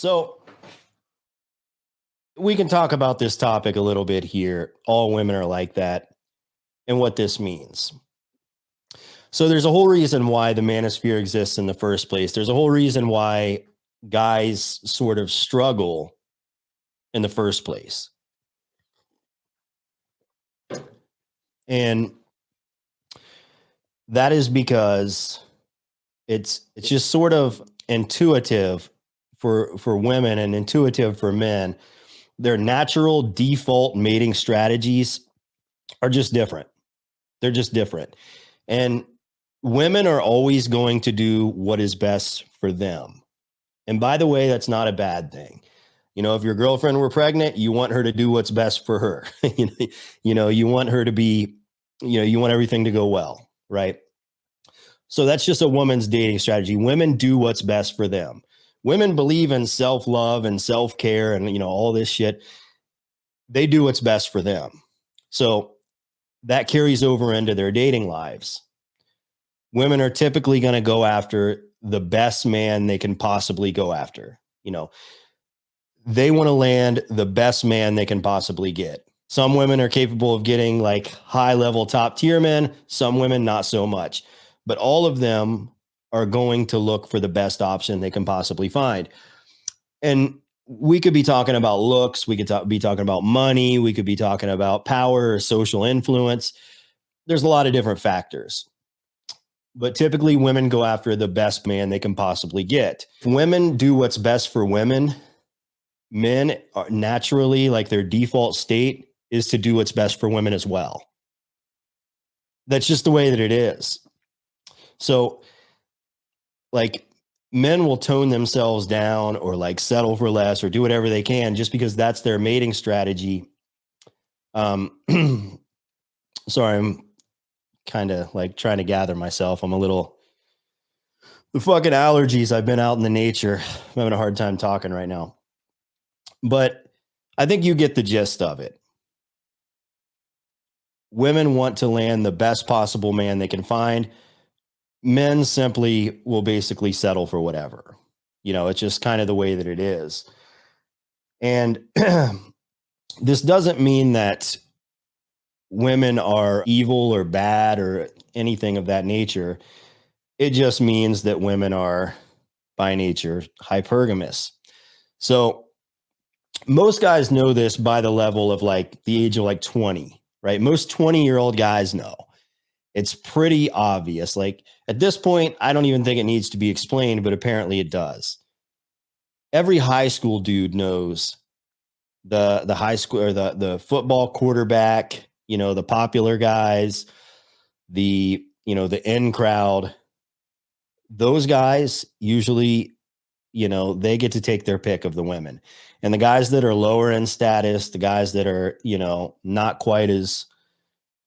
So we can talk about this topic a little bit here. All women are like that and what this means. So there's a whole reason why the manosphere exists in the first place. There's a whole reason why guys sort of struggle in the first place. And that is because it's just sort of intuitive for women and intuitive for men. Their natural default mating strategies are just different. They're just different. And women are always going to do what is best for them. And by the way, that's not a bad thing. You know, if your girlfriend were pregnant, you want her to do what's best for her. You want her to be, you want everything to go well, right? So that's just a woman's dating strategy. Women do what's best for them. Women believe in self-love and self-care and, all this shit. They do what's best for them. So that carries over into their dating lives. Women are typically going to go after the best man they can possibly go after. They want to land the best man they can possibly get. Some women are capable of getting like high level top tier men. Some women, not so much, but all of them are going to look for the best option they can possibly find. And we could be talking about looks. We could be talking about money. We could be talking about power or social influence. There's a lot of different factors. But typically women go after the best man they can possibly get. If women do what's best for women, men are naturally, like their default state is to do what's best for women as well. That's just the way that it is. So like men will tone themselves down or like settle for less or do whatever they can just because that's their mating strategy. Sorry, I'm kind of like trying to gather myself. The fucking allergies. I've been out in the nature. I'm having a hard time talking right now. But I think you get the gist of it. Women want to land the best possible man they can find. Men simply will basically settle for whatever. It's just kind of the way that it is. And this doesn't mean that women are evil or bad or anything of that nature. It just means that women are by nature hypergamous. So most guys know this by the level of like the age of like 20, right? Most 20-year-old guys know. It's pretty obvious. Like at this point, I don't even think it needs to be explained, but apparently it does. Every high school dude knows the high school or the football quarterback, the popular guys, the in crowd. Those guys usually, they get to take their pick of the women. And the guys that are lower in status, the guys that are, not quite as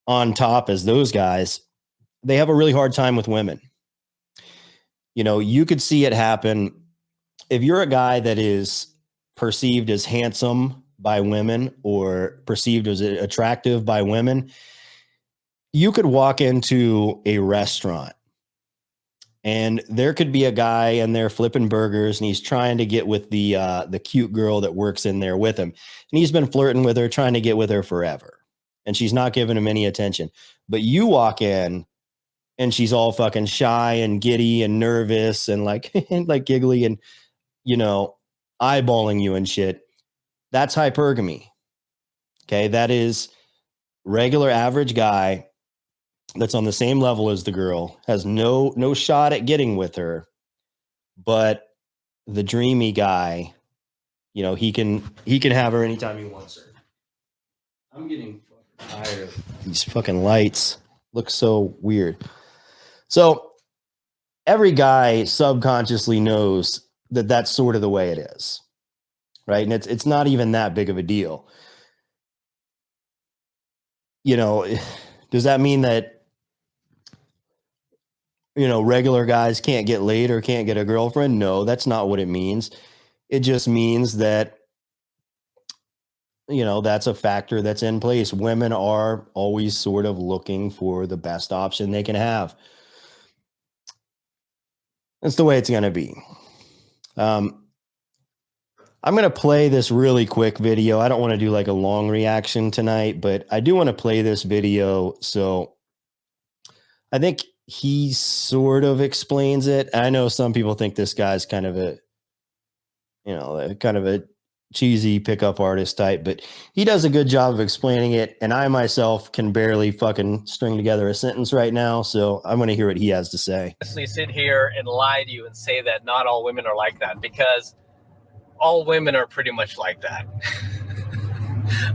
on top as those guys, they have a really hard time with women. You could see it happen if you're a guy that is perceived as handsome by women or perceived as attractive by women. You could walk into a restaurant and there could be a guy in there flipping burgers and he's trying to get with the cute girl that works in there with him. And he's been flirting with her, trying to get with her forever. And she's not giving him any attention. But you walk in and she's all fucking shy and giddy and nervous and like, like giggly and, eyeballing you and shit. That's hypergamy. Okay. That is regular average guy that's on the same level as the girl, has no shot at getting with her, but the dreamy guy, he can have her anytime he wants her. I'm getting fucking tired of these fucking lights. Looks so weird. So every guy subconsciously knows that that's sort of the way it is, right? And it's not even that big of a deal. Does that mean that regular guys can't get laid or can't get a girlfriend? No, that's not what it means. It just means that, that's a factor that's in place. Women are always sort of looking for the best option they can have. That's the way it's going to be. I'm going to play this really quick video. I don't want to do like a long reaction tonight, but I do want to play this video. So I think he sort of explains it. I know some people think this guy's kind of a, kind of a cheesy pickup artist type, but he does a good job of explaining it. And I myself can barely fucking string together a sentence right now. So I'm going to hear what he has to say. Sit here and lie to you and say that not all women are like that, because all women are pretty much like that.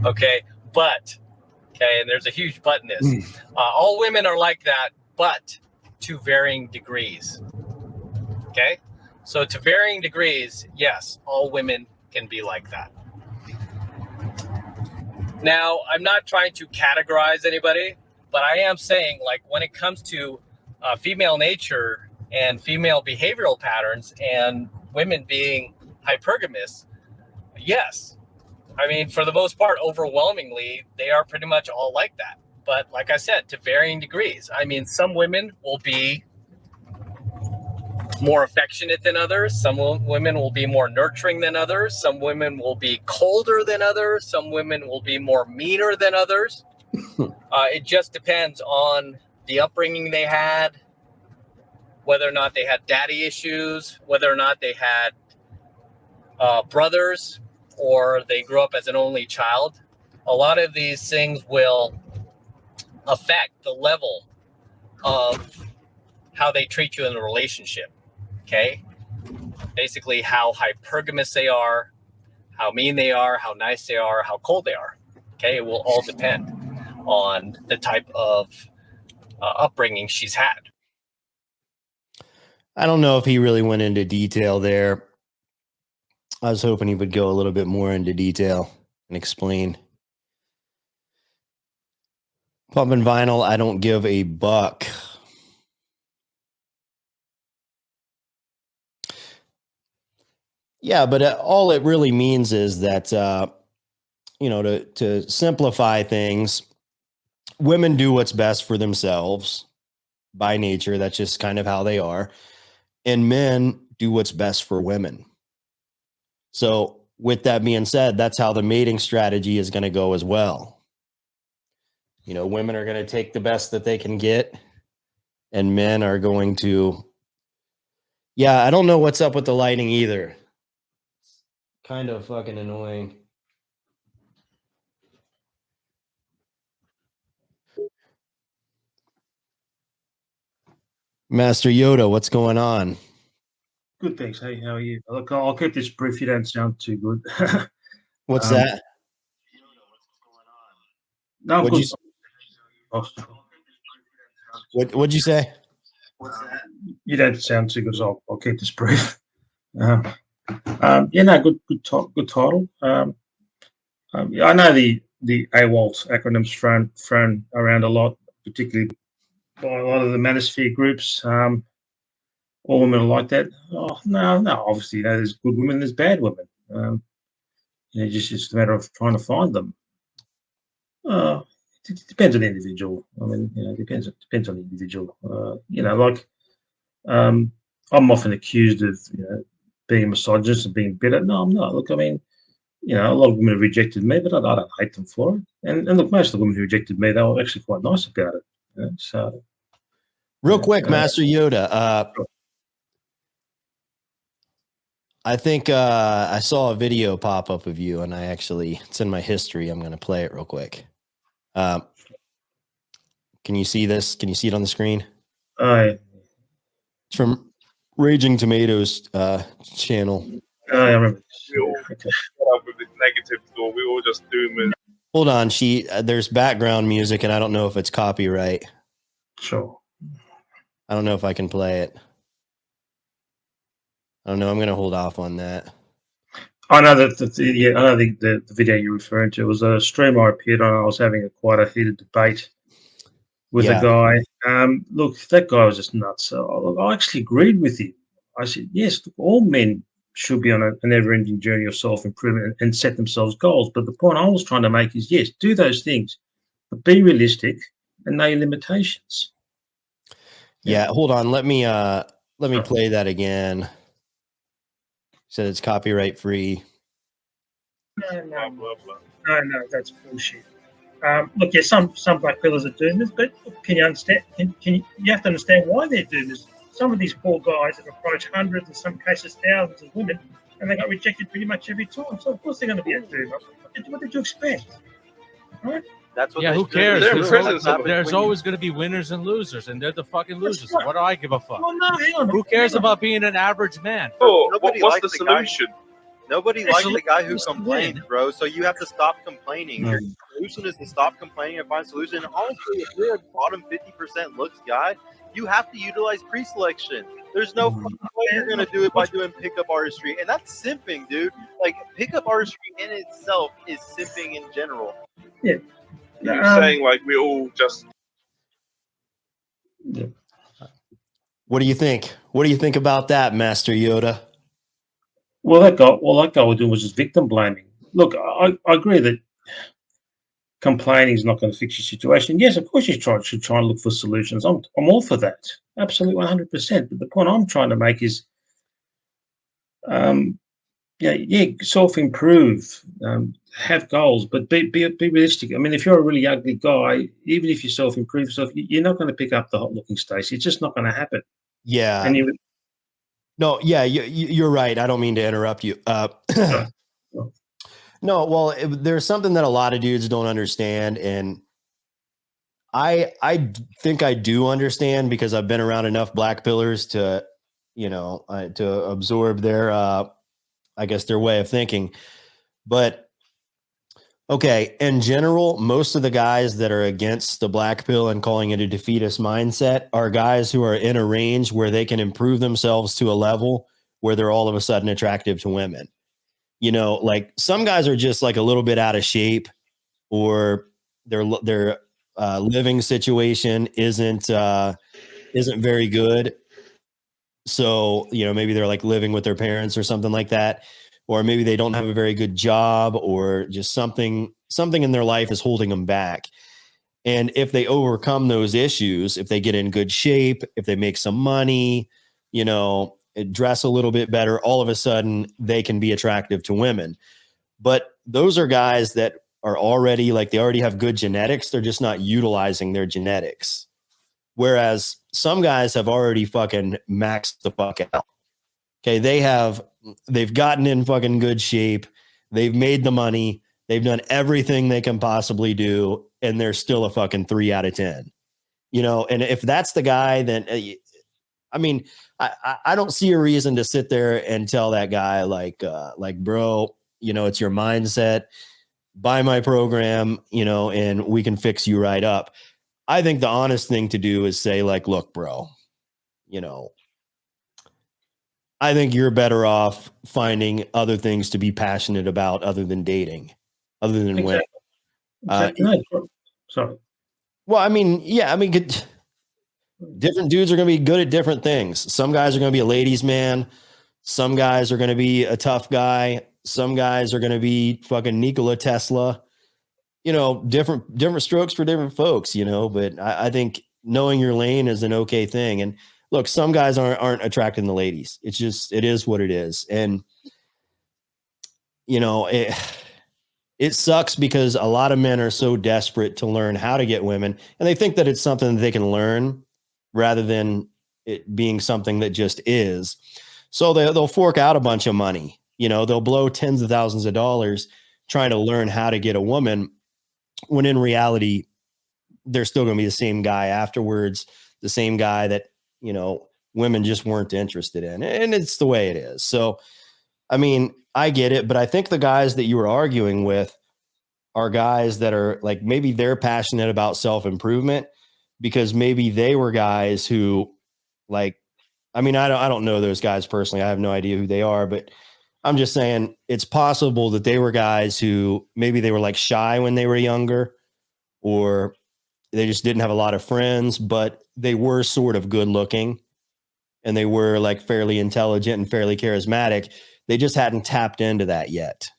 Okay. And there's a huge but in this. All women are like that, but to varying degrees. Okay. So to varying degrees, yes, all women can be like that. Now, I'm not trying to categorize anybody, but I am saying, like, when it comes to female nature and female behavioral patterns and women being hypergamous, yes. I mean, for the most part, overwhelmingly, they are pretty much all like that. But like I said, to varying degrees. I mean, some women will be more affectionate than others. Some women will be more nurturing than others. Some women will be colder than others. Some women will be more meaner than others. It just depends on the upbringing they had, whether or not they had daddy issues, whether or not they had brothers, or they grew up as an only child. A lot of these things will affect the level of how they treat you in a relationship. Okay. Basically, how hypergamous they are, how mean they are, how nice they are, how cold they are. Okay. It will all depend on the type of upbringing she's had. I don't know if he really went into detail there. I was hoping he would go a little bit more into detail and explain. Pumping vinyl, I don't give a buck. Yeah, but all it really means is that, to simplify things, women do what's best for themselves by nature. That's just kind of how they are. And men do what's best for women. So with that being said, that's how the mating strategy is going to go as well. Women are going to take the best that they can get, and men are going to, I don't know what's up with the lighting either. Kind of fucking annoying. Master Yoda, what's going on? Good, thanks. Hey, how are you? Look, I'll keep this brief. You don't sound too good. What's that? No, I'm What'd good. What'd you say? You don't sound too good, so I'll keep this brief. Good title. I know the AWALT acronyms thrown around a lot, particularly by a lot of the manosphere groups. All women are like that. Oh, no. Obviously, there's good women, there's bad women. Just a matter of trying to find them. It depends on the individual. I mean, it depends on the individual. I'm often accused of being a misogynist and being bitter. No, I'm not. Look, I mean, a lot of women have rejected me, but I don't hate them for it. And look, most of the women who rejected me, they were actually quite nice about it. So, real quick, Master Yoda. I think I saw a video pop up of you, and it's in my history. I'm going to play it real quick. Can you see this? Can you see it on the screen? It's from Raging Tomatoes channel. I remember. With this negative thought, we all just doom and. Hold on, there's background music, and I don't know if it's copyright. Sure. I don't know if I can play it. I don't know. I'm going to hold off on that. I know that the video you're referring to was a stream I appeared on. I was having quite a heated debate with a guy. Look, that guy was just nuts. I actually agreed with him. I said, yes, look, all men should be on a never-ending journey of self-improvement and set themselves goals. But the point I was trying to make is, yes, do those things, but be realistic and know your limitations. Yeah, hold on. Let me play that again. Said it's copyright free. No, that's bullshit. Look, yeah, some black pillars are doomers, but can you understand? You have to understand why they're doomers. Some of these poor guys have approached hundreds, in some cases thousands of women, and they got rejected pretty much every time. So of course they're going to be a doomer. What did you expect? Right? That's what who cares? They're in prison. There's always going to be winners and losers, and they're the fucking losers. right. What do I give a fuck? Well, no, hang on. Who cares about being an average man? Oh, Nobody what's likes the the guy. solution? Nobody The likes the guy who solution is to complains, win. bro. So you have to stop complaining. No. Your solution is to stop complaining and find solution. Honestly, if you're a bottom 50% looks guy, you have to utilize pre-selection. There's no fucking way you're gonna do it by doing pickup artistry, and that's simping, dude. Like pickup artistry in itself is simping in general. You're saying like we all just What do you think? What do you think about that, Master Yoda? Well, that guy was doing was just victim blaming. Look, I agree that complaining is not going to fix your situation. Yes, of course you should try and look for solutions. I'm all for that, absolutely 100%. But the point I'm trying to make is, self-improve, have goals, but be realistic. I mean, if you're a really ugly guy, even if you self-improve yourself, you're not going to pick up the hot-looking Stacey. It's just not going to happen. Yeah. And you. No, yeah, you're right. I don't mean to interrupt you. No, well, there's something that a lot of dudes don't understand, and I think I do understand because I've been around enough black pillars to, to absorb their, I guess, their way of thinking. But okay, in general, most of the guys that are against the black pill and calling it a defeatist mindset are guys who are in a range where they can improve themselves to a level where they're all of a sudden attractive to women. Like some guys are just like a little bit out of shape, or their living situation isn't very good. So, maybe they're like living with their parents or something like that. Or maybe they don't have a very good job, or just something in their life is holding them back. And if they overcome those issues, if they get in good shape, if they make some money, dress a little bit better, all of a sudden they can be attractive to women. But those are guys that are already they already have good genetics. They're just not utilizing their genetics. Whereas some guys have already fucking maxed the fuck out. Okay, they've gotten in fucking good shape. They've made the money. They've done everything they can possibly do, and they're still a fucking 3 out of 10. And if that's the guy, then I mean, I don't see a reason to sit there and tell that guy bro, it's your mindset. Buy my program, and we can fix you right up. I think the honest thing to do is say look, bro, I think you're better off finding other things to be passionate about other than dating, other than women. Exactly. Sorry. Well, I mean, yeah, different dudes are going to be good at different things. Some guys are going to be a ladies' man. Some guys are going to be a tough guy. Some guys are going to be fucking Nikola Tesla. Different strokes for different folks, but I think knowing your lane is an okay thing. And look, some guys aren't attracting the ladies. It's just, it is what it is. And, it sucks because a lot of men are so desperate to learn how to get women, and they think that it's something that they can learn rather than it being something that just is. So they'll fork out a bunch of money. They'll blow tens of thousands of dollars trying to learn how to get a woman, when in reality, they're still going to be the same guy afterwards, the same guy that, women just weren't interested in. And it's the way it is. So, I mean, I get it, but I think the guys that you were arguing with are guys that are maybe they're passionate about self-improvement because maybe they were guys who I don't know those guys personally. I have no idea who they are, but I'm just saying it's possible that they were guys who maybe they were shy when they were younger, or they just didn't have a lot of friends, but they were sort of good looking and they were fairly intelligent and fairly charismatic. They just hadn't tapped into that yet.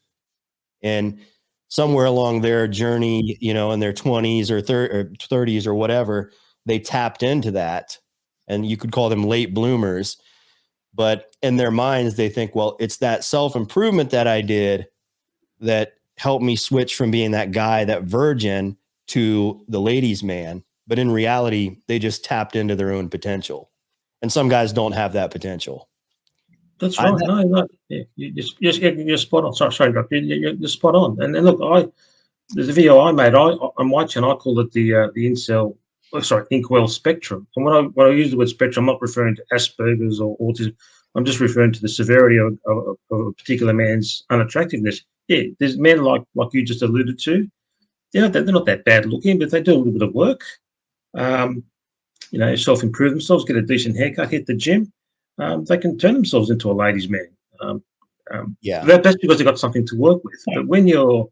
And somewhere along their journey, in their 20s or 30s or whatever, they tapped into that. And you could call them late bloomers. But in their minds, they think, well, it's that self-improvement that I did that helped me switch from being that guy, that virgin, to the ladies' man. But in reality, they just tapped into their own potential. And some guys don't have that potential. That's right. No. Yeah, you're spot on. Sorry, Doc. You're spot on. And look, there's a video I made. On my channel, I call it the Incel, Inkwell spectrum. And when I use the word spectrum, I'm not referring to Asperger's or autism. I'm just referring to the severity of a particular man's unattractiveness. Yeah, there's men like you just alluded to. They're not that bad looking, but they do a little bit of work. Self-improve themselves, get a decent haircut, hit the gym. They can turn themselves into a ladies' man. That's because they've got something to work with. But when you're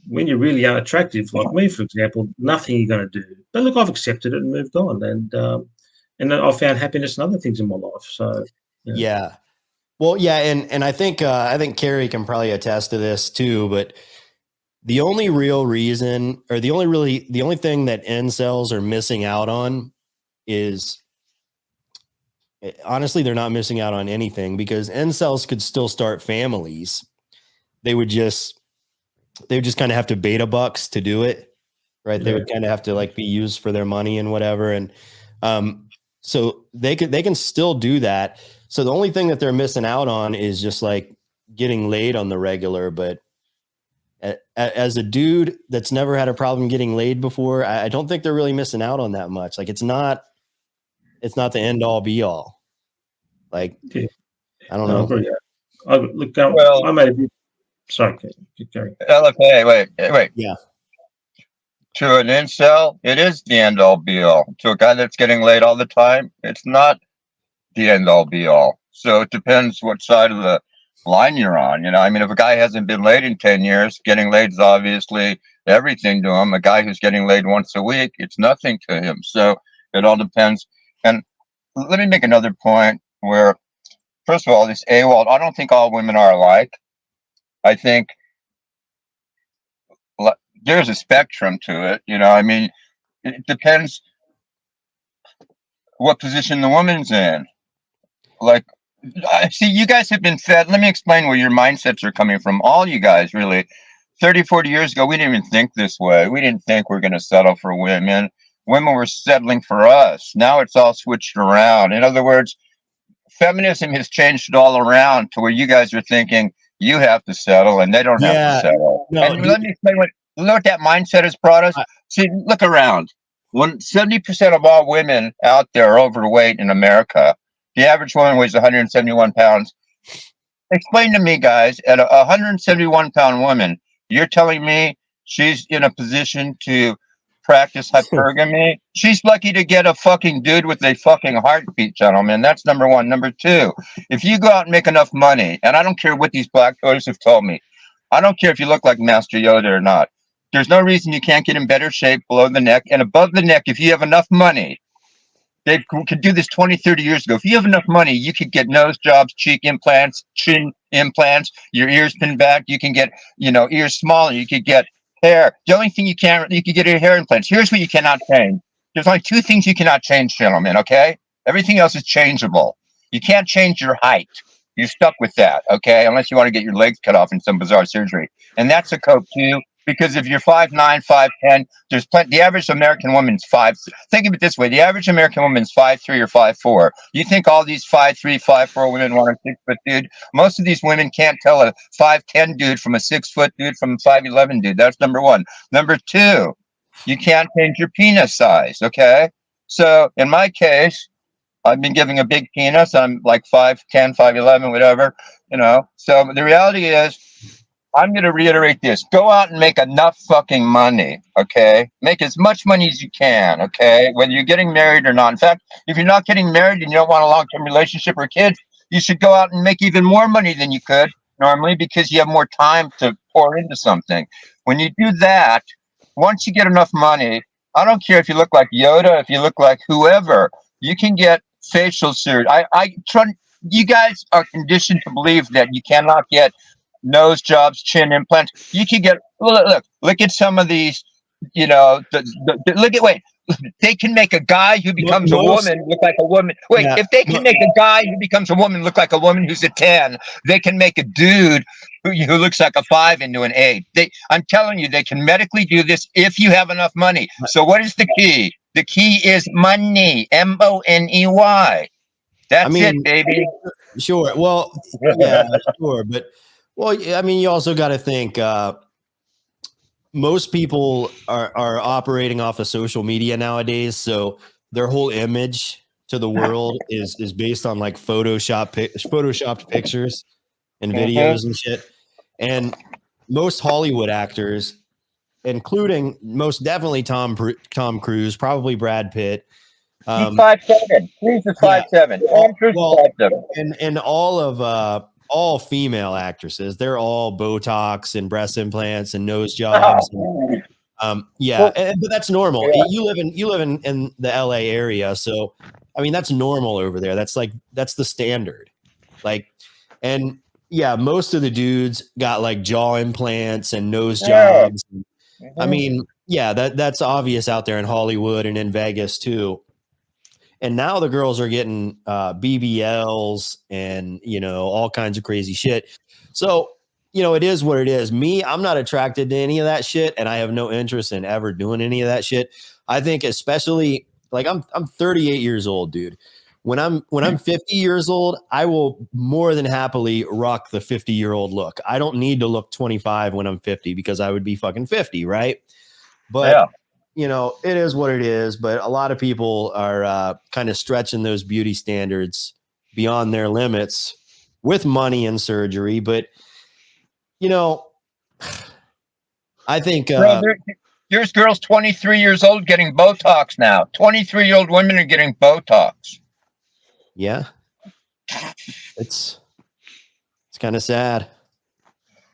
really unattractive, like me, for example, nothing you're going to do. But look, I've accepted it and moved on, and I've found happiness and other things in my life. So yeah. Well, yeah, and I think Carrie can probably attest to this too. But the only real reason, or the only thing that incels are missing out on is, honestly, they're not missing out on anything, because incels could still start families. They would just kind of have to beta bucks to do it, right? Yeah. They would kind of have to like be used for their money and whatever. And so they can still do that. So the only thing that they're missing out on is just like getting laid on the regular. But as a dude that's never had a problem getting laid before, I don't think they're really missing out on that much. Like it's not the end all be all. Like, yeah. I don't know. I made a bit. Sorry, keep going. LFA, wait. Yeah. To an incel, it is the end all be all. To a guy that's getting laid all the time, it's not the end all be all. So it depends what side of the line you're on. You know, I mean, if a guy hasn't been laid in 10 years, getting laid is obviously everything to him. A guy who's getting laid once a week, it's nothing to him. So it all depends. And let me make another point where, first of all, this AWALT, I don't think all women are alike. I think there's a spectrum to it. You know, I mean, it depends what position the woman's in. Like, see, you guys have been fed. Let me explain where your mindsets are coming from. All you guys, really. 30, 40 years ago, we didn't even think this way. We didn't think we're going to settle for women. Women were settling for us. Now it's all switched around. In other words, feminism has changed it all around to where you guys are thinking you have to settle and they don't have to settle. No, and let me explain what that mindset has brought us. See, look around. When 70% of all women out there are overweight in America, the average woman weighs 171 pounds. Explain to me, guys, at a 171-pound woman, you're telling me she's in a position to practice hypergamy? She's lucky to get a fucking dude with a fucking heartbeat, gentlemen. That's number one. Number two, if you go out and make enough money, and I don't care what these black voters have told me, I don't care if you look like Master Yoda or not, there's no reason you can't get in better shape below the neck and above the neck. If you have enough money, they could do this 20, 30 years ago. If you have enough money, you could get nose jobs, cheek implants, chin implants, your ears pinned back. You can get, ears smaller. You could get hair. The only thing you could get your hair implants. Here's what you cannot change. There's only two things you cannot change, gentlemen, okay? Everything else is changeable. You can't change your height. You're stuck with that, okay? Unless you want to get your legs cut off in some bizarre surgery. And that's a cope too, because if you're 5'9", 5'10", there's plenty. The average American woman's 5. Think of it this way: the average American woman's 5'3" or 5'4". You think all these 5'3", 5'4" women want a 6-foot dude? Most of these women can't tell a 5'10" dude from a 6-foot dude from a 5'11" dude. That's number one. Number two, you can't change your penis size. Okay, so in my case, I've been giving a big penis. I'm like 5'10", 5'11", whatever. So the reality is, I'm going to reiterate this. Go out and make enough fucking money, okay? Make as much money as you can, okay? Whether you're getting married or not. In fact, if you're not getting married and you don't want a long-term relationship or kids, you should go out and make even more money than you could normally, because you have more time to pour into something. When you do that, once you get enough money, I don't care if you look like Yoda, if you look like whoever, you can get facial surgery. You guys are conditioned to believe that you cannot get nose jobs, chin implants. You can get look at some of these, they can make a guy who becomes a woman look like a woman. If they can make a guy who becomes a woman look like a woman who's a 10, they can make a dude who looks like a 5 into an 8. I'm telling you, they can medically do this if you have enough money. So what is the key? The key is money. MONEY. That's it, baby. Sure. Well, yeah, sure. But, well, I mean, you also got to think most people are operating off of social media nowadays. So their whole image to the world is based on like photoshopped pictures and videos and shit. And most Hollywood actors, including most definitely Tom Cruise, probably Brad Pitt. He's 5'7". Cruise is 5'7". Tom Cruise is 5'7". And all female actresses, they're all Botox and breast implants and nose jobs. But that's normal. Yeah. You live in the LA area, so I mean that's normal over there. That's the standard. Like, and yeah, most of the dudes got like jaw implants and nose jobs. I mean, yeah, that's obvious out there in Hollywood and in Vegas too. And now the girls are getting BBLs and, all kinds of crazy shit. So, it is what it is. Me, I'm not attracted to any of that shit, and I have no interest in ever doing any of that shit. I think especially like I'm 38 years old, dude. When I'm 50 years old, I will more than happily rock the 50-year-old look. I don't need to look 25 when I'm 50 because I would be fucking 50, right? But it is what it is. But a lot of people are kind of stretching those beauty standards beyond their limits with money and surgery. But, I think there's girls 23 years old getting Botox now. 23-year-old women are getting Botox. Yeah, it's kind of sad.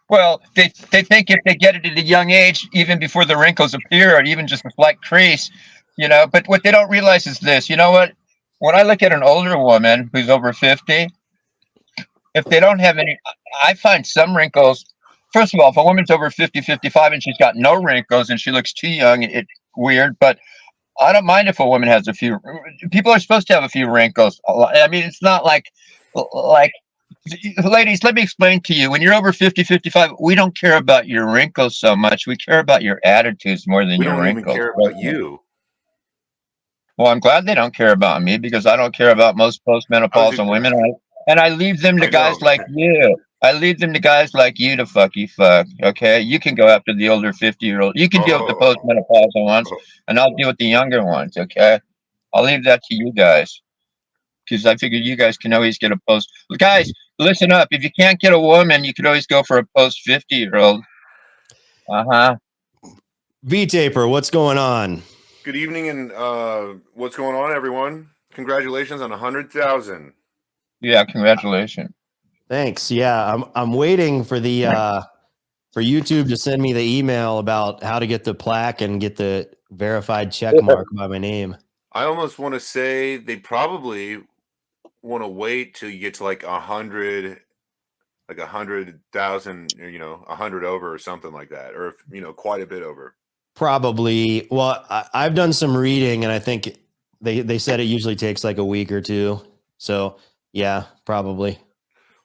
Well, they think if they get it at a young age, even before the wrinkles appear, or even just a slight crease, But what they don't realize is this. You know what? When I look at an older woman who's over 50, if they don't have any, I find some wrinkles. First of all, if a woman's over 50, 55, and she's got no wrinkles and she looks too young, it's weird. But I don't mind if a woman has a few. People are supposed to have a few wrinkles. I mean, it's not like, ladies, let me explain to you. When you're over 50, 55, we don't care about your wrinkles so much. We care about your attitudes more than your wrinkles. We don't even care about you. Well, I'm glad they don't care about me because I don't care about most postmenopausal women. And I leave them to guys like you. I leave them to guys like you to fuck. Okay, you can go after the older 50-year-old. You can deal with the postmenopausal ones, and I'll deal with the younger ones. Okay, I'll leave that to you guys because I figure you guys can always get a post. Guys, listen up. If you can't get a woman, you could always go for a post 50-year-old. V-Taper, what's going on? Good evening, and what's going on, everyone? Congratulations on 100,000. Yeah, congratulations. Thanks. Yeah, I'm waiting for the for YouTube to send me the email about how to get the plaque and get the verified check mark by my name. I almost want to say they probably want to wait till you get to like 100, like 100,000, 100 over or something like that, or quite a bit over. Probably. Well, I've done some reading, and I think they said it usually takes like a week or two. So yeah, probably.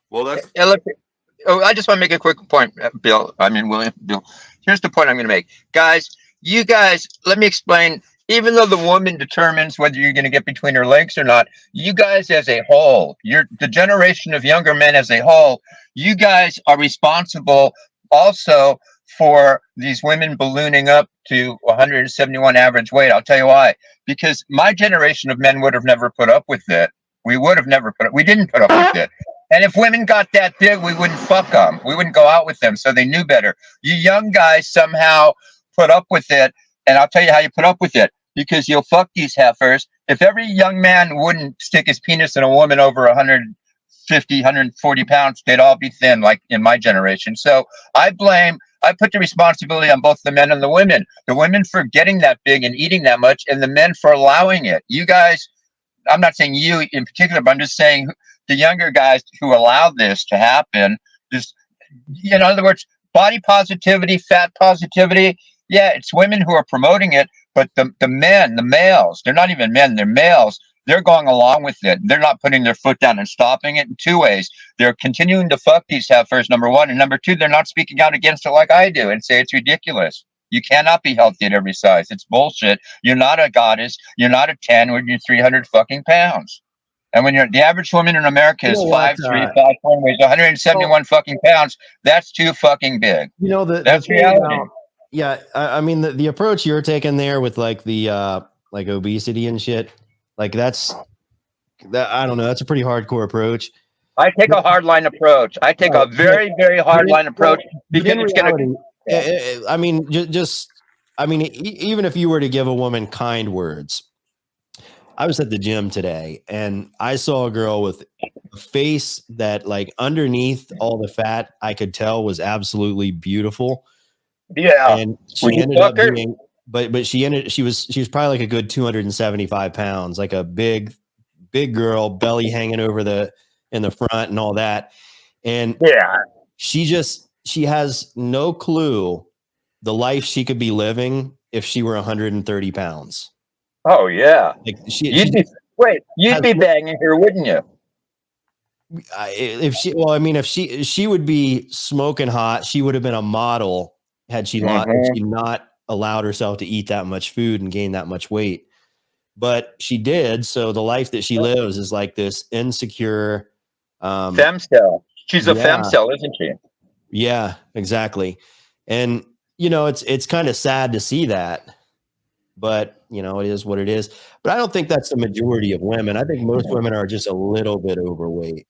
Well, that's. I just want to make a quick point, Bill. William. Bill. Here's the point I'm going to make, guys. You guys, let me explain. Even though the woman determines whether you're going to get between her legs or not, you guys as a whole, the generation of younger men as a whole, you guys are responsible also for these women ballooning up to 171 average weight. I'll tell you why. Because my generation of men would have never put up with it. We didn't put up with it. And if women got that big, we wouldn't fuck them. We wouldn't go out with them. So they knew better. You young guys somehow put up with it. And I'll tell you how you put up with it. Because you'll fuck these heifers. If every young man wouldn't stick his penis in a woman over 150, 140 pounds, they'd all be thin, like in my generation. So I put the responsibility on both the men and the women. The women for getting that big and eating that much, and the men for allowing it. You guys, I'm not saying you in particular, but I'm just saying the younger guys who allow this to happen. Just, in other words, body positivity, fat positivity. Yeah, it's women who are promoting it, but the men, the males, they're not even men, they're males. They're going along with it. They're not putting their foot down and stopping it in two ways. They're continuing to fuck these heifers, number one. And number two, they're not speaking out against it like I do and say it's ridiculous. You cannot be healthy at every size. It's bullshit. You're not a goddess. You're not a 10 when you're 300 fucking pounds. And when the average woman in America is 5'3", 5'4", weighs 171 fucking pounds, that's too fucking big. You know, that's reality. Yeah, I mean the approach you're taking there with like the like obesity and shit, like that. I don't know. That's a pretty hardcore approach. I take a hardline approach. I take a very, very hardline approach because it's going to. I mean, even if you were to give a woman kind words, I was at the gym today and I saw a girl with a face that, like, underneath all the fat, I could tell was absolutely beautiful. Yeah, and she ended up being, but she was probably like a good 275 pounds, like a big girl, belly hanging over in the front and all that. And yeah, she has no clue the life she could be living if she were 130 pounds. Oh yeah, like you'd be banging her, wouldn't you? If she would be smoking hot. She would have been a model had she not allowed herself to eat that much food and gain that much weight. But she did. So the life that she lives is like this insecure femcel. She's a femcel, isn't she? Yeah, exactly. And it's kind of sad to see that, but it is what it is. But I don't think that's the majority of women. I think most women are just a little bit overweight.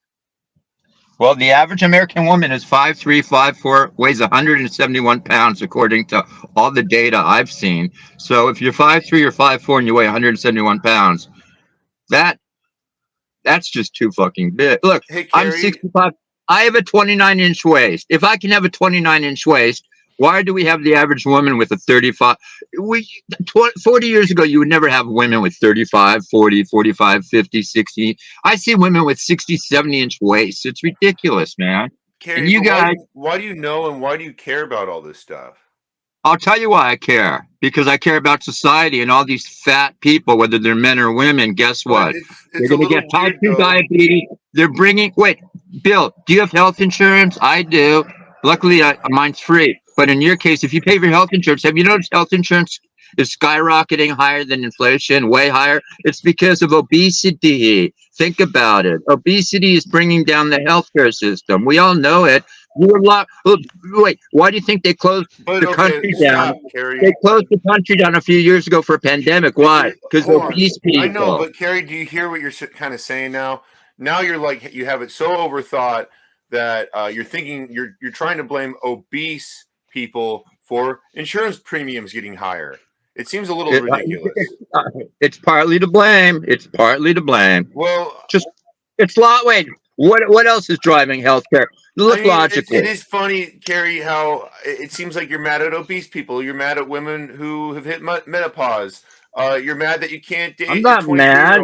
Well, the average American woman is 5'3", 5'4", weighs 171 pounds, according to all the data I've seen. So if you're 5'3" or 5'4" and you weigh 171 pounds, that's just too fucking big. Look, hey, I'm 65. I have a 29-inch waist. If I can have a 29-inch waist, why do we have the average woman with a 35? 40 years ago, you would never have women with 35, 40, 45, 50, 60. I see women with 60, 70-inch waists. It's ridiculous, man. Carrie, and you guys, why do you know and why do you care about all this stuff? I'll tell you why I care. Because I care about society and all these fat people, whether they're men or women. Guess what? They're going to get type 2 diabetes. They're bringing. Wait, Bill, do you have health insurance? I do. Luckily, mine's free. But in your case, if you pay for health insurance, have you noticed health insurance is skyrocketing higher than inflation, way higher? It's because of obesity. Think about it. Obesity is bringing down the healthcare system. We all know it. Wait, why do you think they closed the country down? They closed the country down a few years ago for a pandemic. Why? Because obese people. I know, but Carrie, do you hear what you're kind of saying now? Now you're like, you have it so overthought that you're thinking you're trying to blame obese people for insurance premiums getting higher. It seems a little ridiculous. It's partly to blame. It's partly to blame. Well, it's lot. Wait, what else is driving healthcare? Look logically. It is funny, Carrie, how it seems like you're mad at obese people. You're mad at women who have hit menopause. You're mad that you can't date. I'm not mad.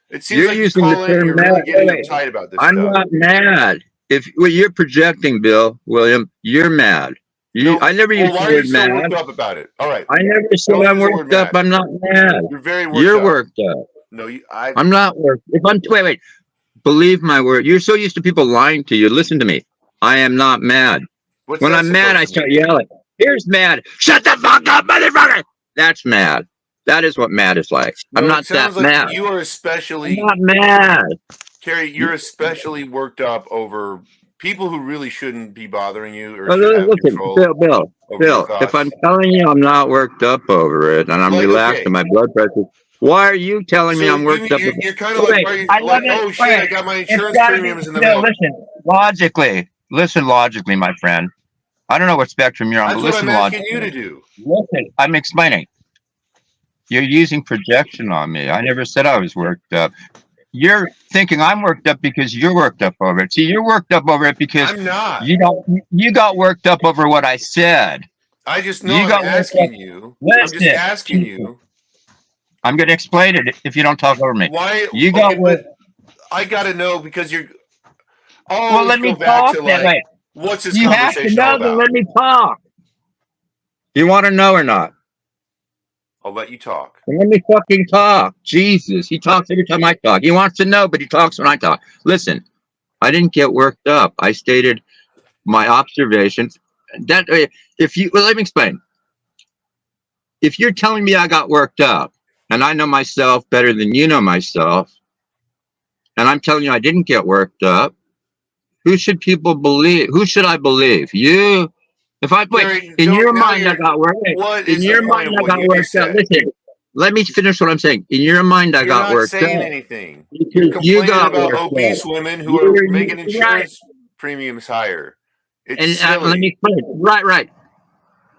It seems like using the term mad. Really getting uptight about this. I'm not mad. You're projecting, Bill William, you're mad. I never used the word mad. Why are you so worked up about it? All right. I never said I'm worked up. I'm not mad. You're very worked up. No, I'm not worked. Wait. Believe my word. You're so used to people lying to you. Listen to me. I am not mad. When I'm mad, I start yelling. Here's mad. Shut the fuck up, motherfucker. That's mad. That is what mad is like. No, I'm not that mad. You are especially I'm not mad. Carrie, you're especially worked up over people who really shouldn't be bothering you. Or listen, Bill, if I'm telling you I'm not worked up over it and I'm relaxed and my blood pressure, why are you telling me I'm worked up? You're kind of oh shit, I got my insurance premiums in the middle. Listen logically, my friend. I don't know what spectrum you're on, but listen logically. That's what I'm asking you to do. Listen, I'm explaining. You're using projection on me. I never said I was worked up. You're thinking I'm worked up because you're worked up over it. See, you're worked up over it because I'm not. You got worked up over what I said. I just know I'm asking you. I'm just asking you. I'm going to explain it if you don't talk over me. Why? You got worked. I got to know because you're. Well, let me talk. What's this conversation about? Let me talk. You want to know or not? I'll let you talk. Let me fucking talk. Jesus. He talks every time I talk. He wants to know, but he talks when I talk. Listen, I didn't get worked up. I stated my observations. That let me explain. If you're telling me I got worked up, and I know myself better than you know myself, and I'm telling you I didn't get worked up, who should people believe? Who should I believe? You? If I Gary, in your now mind I got worked up. What In is your the point mind of I what got you worked just up. said? Listen, let me finish what I'm saying. In your mind I You're got not worked saying up. anything. You're Because you complaining got about worked obese up. women who are making Right. insurance premiums higher. It's And silly. let me explain. Right.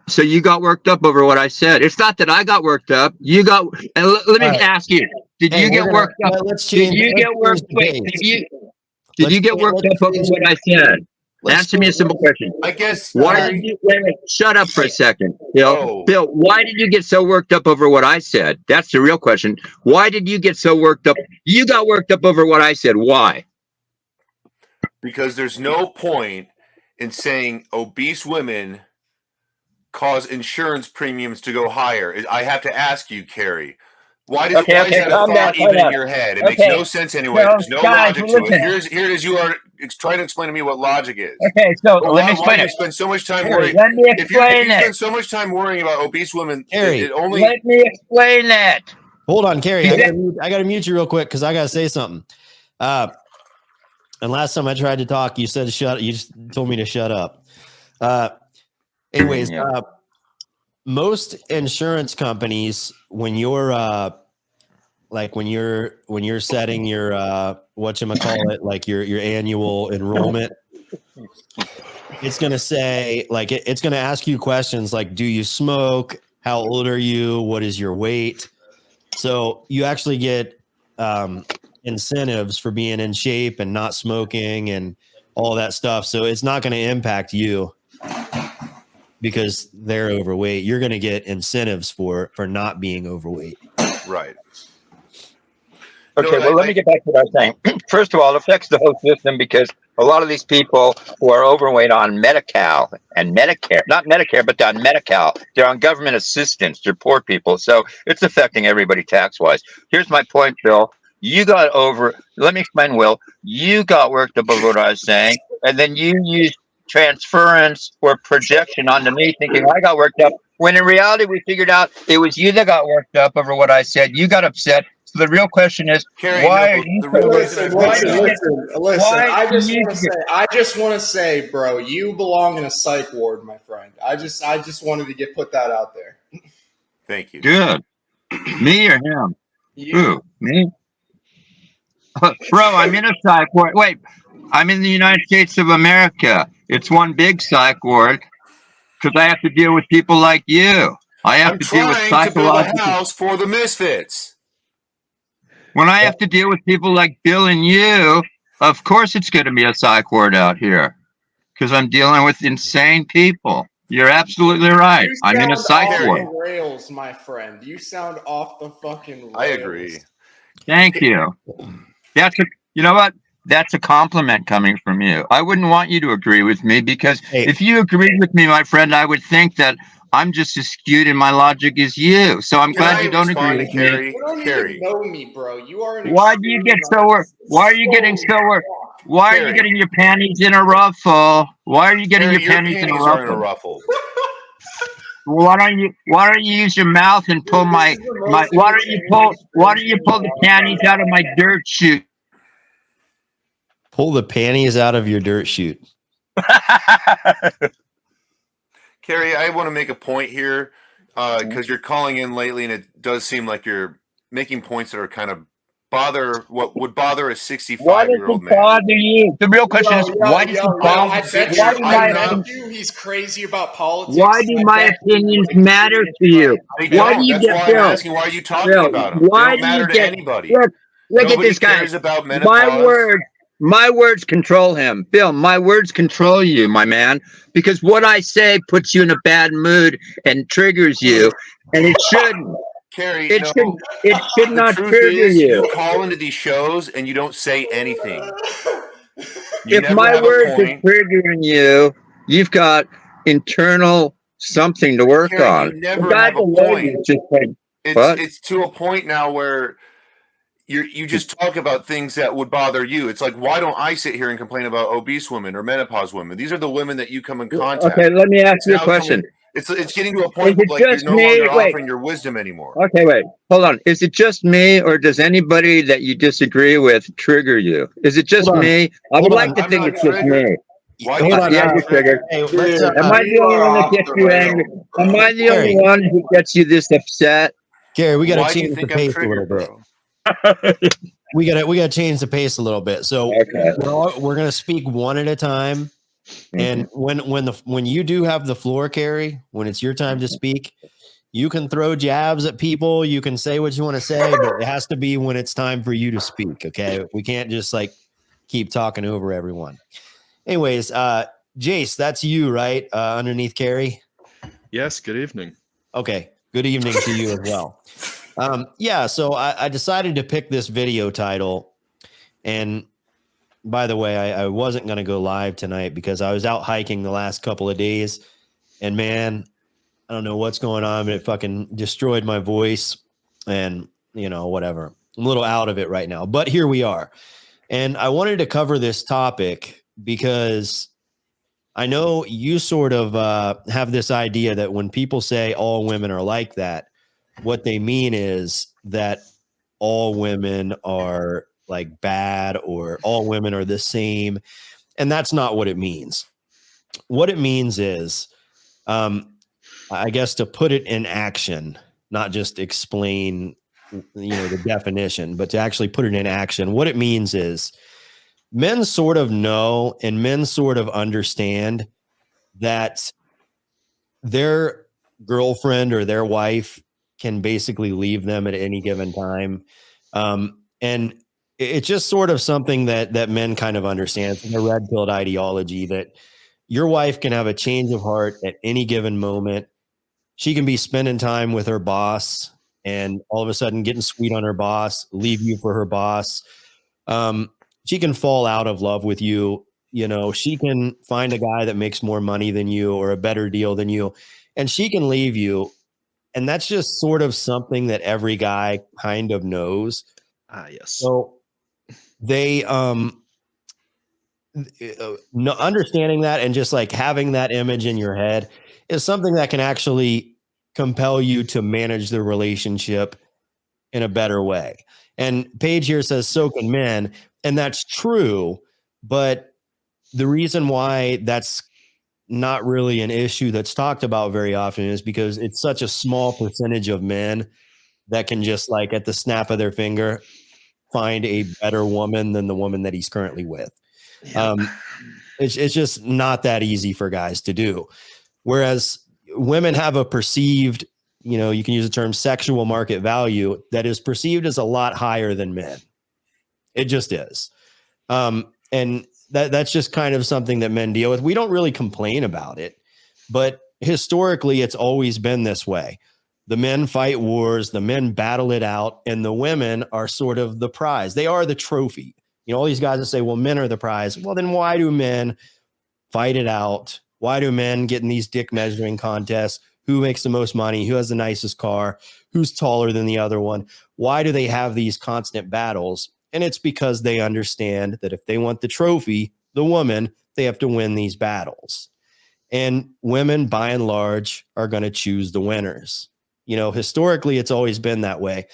So you got worked up over what I said. It's not that I got worked up. You got. And let me ask you: did Hey, you get worked up? Let's Did change. you Let's get worked? change the Wait. pace. Did you get worked up over what I said? Answer me a simple question. I guess, Why Gary. did you wait, shut up for a second, Bill? Oh. Bill, why did you get so worked up over what I said? That's the real question. Why did you get so worked up? You got worked up over what I said. Why? Because there's no point in saying obese women cause insurance premiums to go higher. I have to ask you, Carrie, why is that a calm down, thought even calm in down. your head? It makes no sense anyway. So, There's no guys, logic to it. listen. Here it is. You are trying to explain to me what logic is. Okay, so But let me why explain do you it. spend so much time Harry, worrying? let me If explain you it. spend so much time worrying about obese women, Harry, it only. Let me explain it. Hold on, Carrie. I gotta mute you real quick because I gotta say something. And last time I tried to talk, you said shut. You just told me to shut up. Anyways, most insurance companies, when you're when you're setting your whatchamacallit, like your annual enrollment, it's gonna say it's gonna ask you questions like, do you smoke? How old are you? What is your weight? So you actually get incentives for being in shape and not smoking and all that stuff. So it's not going to impact you because they're overweight. You're going to get incentives for not being overweight. Right. Okay, let me get back to what I was saying. First of all, it affects the whole system because a lot of these people who are overweight on Medi-Cal and Medicare, not Medicare, but on Medi-Cal, they're on government assistance. They're poor people. So it's affecting everybody tax-wise. Here's my point, Bill. You got let me explain, Will. You got worked up over what I was saying, and then you used transference or projection onto me thinking I got worked up, when in reality we figured out it was you that got worked up over what I said. You got upset. So the real question is, Carrie, why are you? Listen. I just want to say, bro, you belong in a psych ward, my friend. I just wanted to put that out there. Thank you. Good. Me or him? Who? Me? Bro, I'm in a psych ward. Wait, I'm in the United States of America. It's one big psych ward because I have to deal with people like you. I have to deal with trying to build a psychological. house for the misfits. When I have to deal with people like Bill and you, of course it's going to be a psych ward out here because I'm dealing with insane people. You're absolutely right. I'm in a psych ward. The rails, my friend. You sound off the fucking rails. I agree. Thank you. You know what? That's a compliment coming from you. I wouldn't want you to agree with me because if you agreed with me, my friend, I would think that I'm just as skewed in my logic as you. So I'm glad you don't agree with me. You don't even know me, bro. You are an. Why do you get so worked? Why are you getting so worked? Why are you getting your panties in a ruffle? Why are you getting your panties in a ruffle? Why don't you use your mouth and pull why don't you pull the panties out of my dirt chute? Pull the panties out of your dirt chute. Carrie, I want to make a point here because you're calling in lately, and it does seem like you're making points that are kind of what would bother a 65-year-old man. Why does it bother you? The real question is, why does it bother you? He's crazy about politics. Why do my opinions matter to you? Why do you get Bill? I'm asking, why are you talking about them? They don't matter to anybody. Look at this guy. Cares about menopause. My words control him. Bill, my words control you, my man. Because what I say puts you in a bad mood and triggers you. And it shouldn't. Carrie, it should not trigger you. You call into these shows and you don't say anything. If my words are triggering you, you've got internal something to work on. You never have a point. it's to a point now where you just talk about things that would bother you. It's like, why don't I sit here and complain about obese women or menopause women? These are the women that you come in contact. Okay, let me ask It's you a now question. it's getting to a point Is it where like you're just no me? longer Wait. offering your wisdom anymore. Okay, wait. Hold on. Is it just me, or does anybody that you disagree with trigger you? Is it just Hold on. me? I would Hold like on. to I'm think not it's just triggered. me. Why Hold do you on. think Yeah, I'm you're triggered. Hey, let's. Am I the only one that gets you angry? Am I the only Gary. one who gets you this upset? Gary, we got Why to do you change the think I'm pace a little triggered, bit. bro? We got to change the pace a little bit. So Okay. we're going to speak one at a time. And when you do have the floor, Carrie, when it's your time to speak, you can throw jabs at people. You can say what you want to say, but it has to be when it's time for you to speak. Okay, we can't just like keep talking over everyone. Anyways, Jace, that's you, right? Underneath Carrie. Yes. Good evening. Okay. Good evening to you as well. Yeah. So I decided to pick this video title, and by the way, I wasn't going to go live tonight because I was out hiking the last couple of days, and man, I don't know what's going on, but it fucking destroyed my voice, and whatever. I'm a little out of it right now, but here we are. And I wanted to cover this topic because I know you sort of have this idea that when people say all women are like that, what they mean is that all women are like bad or all women are the same. And that's not what it means. What it means is, I guess, to put it in action, not just explain, the definition, but to actually put it in action. What it means is men sort of know and men sort of understand that their girlfriend or their wife can basically leave them at any given time. And it's just sort of something that men kind of understand. It's a red pilled ideology that your wife can have a change of heart at any given moment. She can be spending time with her boss and all of a sudden getting sweet on her boss, leave you for her boss. She can fall out of love with you. She can find a guy that makes more money than you or a better deal than you, and she can leave you. And that's just sort of something that every guy kind of knows. Yes. So they, no, understanding that and just like having that image in your head is something that can actually compel you to manage the relationship in a better way. And Paige here says, so can men. And that's true. But the reason why that's not really an issue that's talked about very often is because it's such a small percentage of men that can just like at the snap of their finger find a better woman than the woman that he's currently with. Yeah. It's just not that easy for guys to do. Whereas women have a perceived, you can use the term sexual market value that is perceived as a lot higher than men. It just is. And that's just kind of something that men deal with. We don't really complain about it, but historically it's always been this way. The men fight wars, the men battle it out, and the women are sort of the prize. They are the trophy. All these guys that say, well, men are the prize. Well, then why do men fight it out? Why do men get in these dick measuring contests? Who makes the most money? Who has the nicest car? Who's taller than the other one? Why do they have these constant battles? And it's because they understand that if they want the trophy, the woman, they have to win these battles. And women, by and large, are going to choose the winners. Historically, it's always been that way.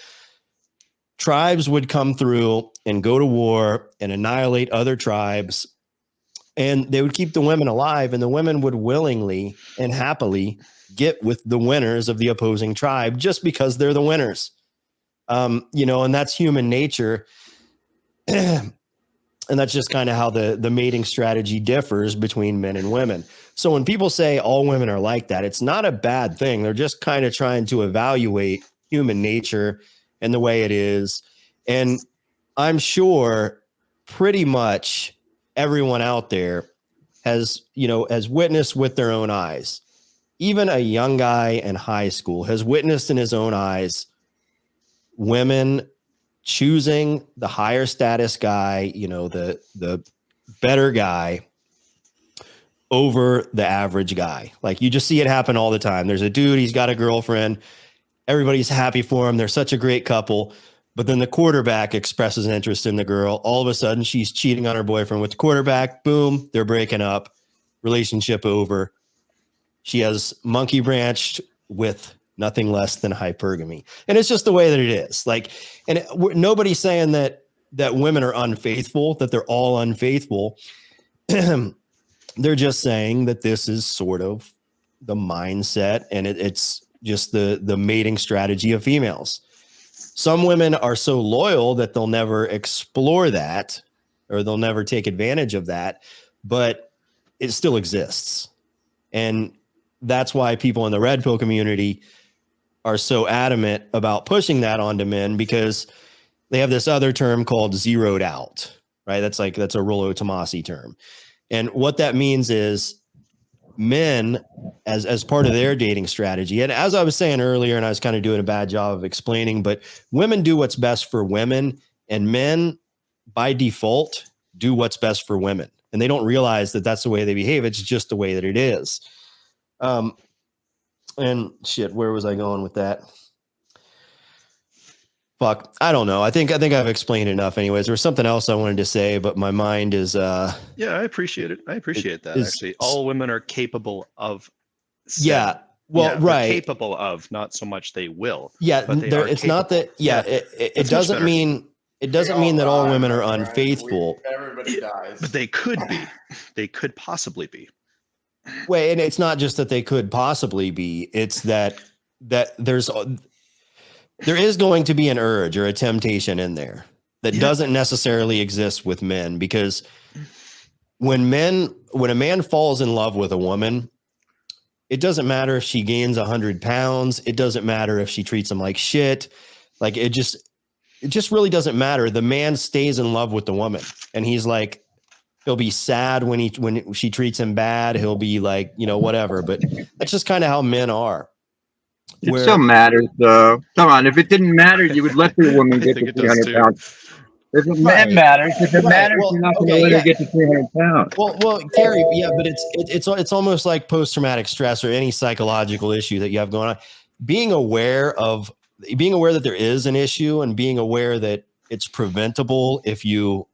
Tribes would come through and go to war and annihilate other tribes, and they would keep the women alive, and the women would willingly and happily get with the winners of the opposing tribe just because they're the winners. And that's human nature. And that's just kind of how the mating strategy differs between men and women. So when people say all women are like that, it's not a bad thing. They're just kind of trying to evaluate human nature and the way it is. And I'm sure pretty much everyone out there has witnessed with their own eyes. Even a young guy in high school has witnessed in his own eyes women choosing the higher status guy, the better guy over the average guy. Like you just see it happen all the time. There's a dude, he's got a girlfriend. Everybody's happy for them. They're such a great couple. But then the quarterback expresses an interest in the girl. All of a sudden, she's cheating on her boyfriend with the quarterback. Boom, they're breaking up. Relationship over. She has monkey branched with nothing less than hypergamy. And it's just the way that it is. Like, and nobody's saying that women are unfaithful, that they're all unfaithful. They're just saying that this is sort of the mindset, and it's just the mating strategy of females. Some women are so loyal that they'll never explore that, or they'll never take advantage of that, but it still exists. And that's why people in the red pill community are so adamant about pushing that onto men, because they have this other term called zeroed out, right? That's a Rollo Tomasi term. And what that means is men, as part of their dating strategy, and as I was saying earlier, and I was kind of doing a bad job of explaining, but women do what's best for women, and men by default do what's best for women. And they don't realize that that's the way they behave. It's just the way that it is. And shit, where was I going with that? Fuck, I don't know. I think I've explained enough anyways. There was something else I wanted to say, but my mind is Yeah, I appreciate it. I appreciate that. Actually, all women are capable of well, right. Capable of, not so much they will. Yeah, but they there, are it's capable. not that. Yeah, it doesn't mean that all women are unfaithful. Everybody dies. But they could be. They could possibly be. Wait, and it's not just that they could possibly be. It's that there is going to be an urge or a temptation in there that doesn't necessarily exist with men, because when a man falls in love with a woman, it doesn't matter if she gains 100 pounds. It doesn't matter if she treats him like shit. Like it just really doesn't matter. The man stays in love with the woman, and he's like, he'll be sad when she treats him bad. He'll be like, whatever, but that's just kind of how men are. It still matters, though. Come on, if it didn't matter, you would let the woman get to 300 pounds. If it matters, you're not going to let her get to 300 pounds. Well, Gary, yeah, but it's almost like post-traumatic stress or any psychological issue that you have going on. Being aware that there is an issue, and being aware that it's preventable if you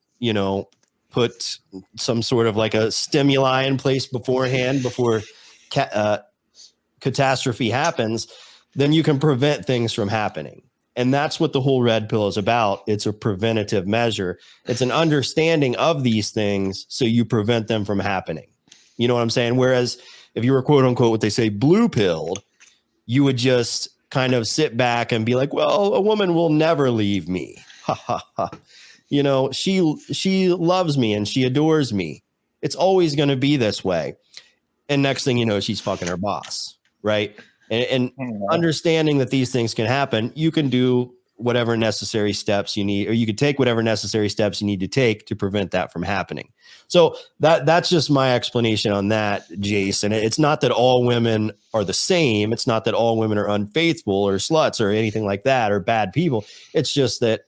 put some sort of like a stimuli in place beforehand, before catastrophe happens, then you can prevent things from happening. And that's what the whole red pill is about. It's a preventative measure. It's an understanding of these things so you prevent them from happening. You know what I'm saying? Whereas if you were quote unquote what they say blue pilled, you would just kind of sit back and be like, well, a woman will never leave me. Ha ha ha. She loves me and she adores me. It's always going to be this way. And next thing you know, she's fucking her boss, right? And understanding that these things can happen, you can do whatever necessary steps you need, or you could take whatever necessary steps you need to take to prevent that from happening. So that's just my explanation on that, Jason. It's not that all women are the same. It's not that all women are unfaithful or sluts or anything like that, or bad people. It's just that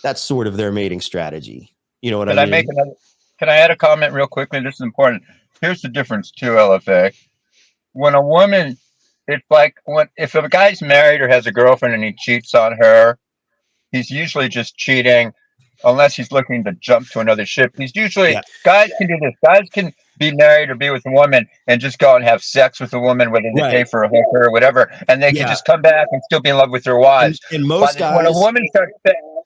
that's sort of their mating strategy. You know what I mean? Can I add a comment real quickly? This is important. Here's the difference too, LFA. When a woman, it's like if a guy's married or has a girlfriend and he cheats on her, he's usually just cheating unless he's looking to jump to another ship. He's usually, guys can do this. Guys can be married or be with a woman and just go and have sex with a woman, whether they pay for a hooker or whatever, and they can just come back and still be in love with their wives. And most guys,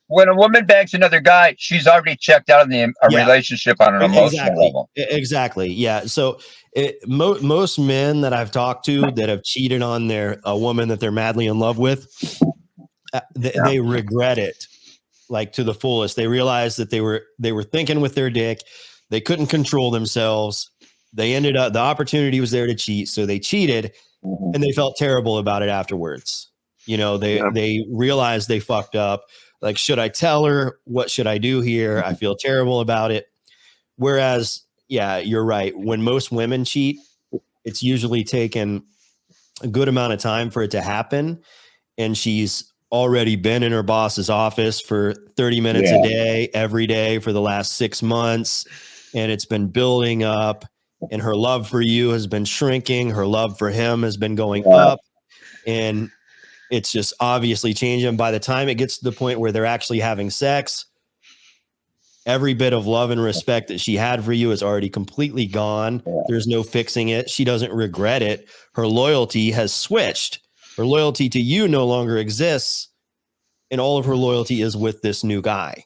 when a woman bangs another guy, she's already checked out of the relationship on an emotional level. Exactly. Yeah. So most men that I've talked to that have cheated on a woman that they're madly in love with, they regret it, like to the fullest. They realized that they were thinking with their dick. They couldn't control themselves. They ended up, the opportunity was there to cheat. So they cheated, and they felt terrible about it afterwards. They realized they fucked up. Like, should I tell her? What should I do here? I feel terrible about it. Whereas, yeah, you're right. When most women cheat, it's usually taken a good amount of time for it to happen. And she's already been in her boss's office for 30 minutes a day, every day for the last 6 months. And it's been building up, and her love for you has been shrinking. Her love for him has been going up. And It's just obviously changing. By the time it gets to the point where they're actually having sex, every bit of love and respect that she had for you is already completely gone. There's no fixing it. She doesn't regret it. Her loyalty has switched. Her loyalty to you no longer exists, and all of her loyalty is with this new guy.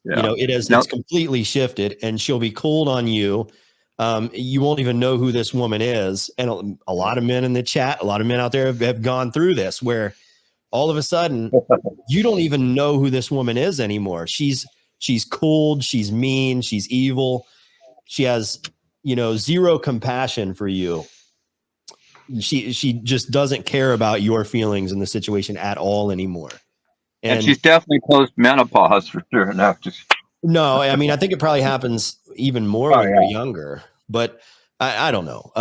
Yeah. You know, it's completely shifted, and she'll be cold on you. You won't even know who this woman is. And a lot of men in the chat, a lot of men out there have gone through this, where all of a sudden you don't even know who this woman is anymore. She's cold, she's mean, she's evil. She has, zero compassion for you. She just doesn't care about your feelings in the situation at all anymore. And she's definitely post menopause for sure. No, I mean, I think it probably happens even more when you're younger, but I don't know.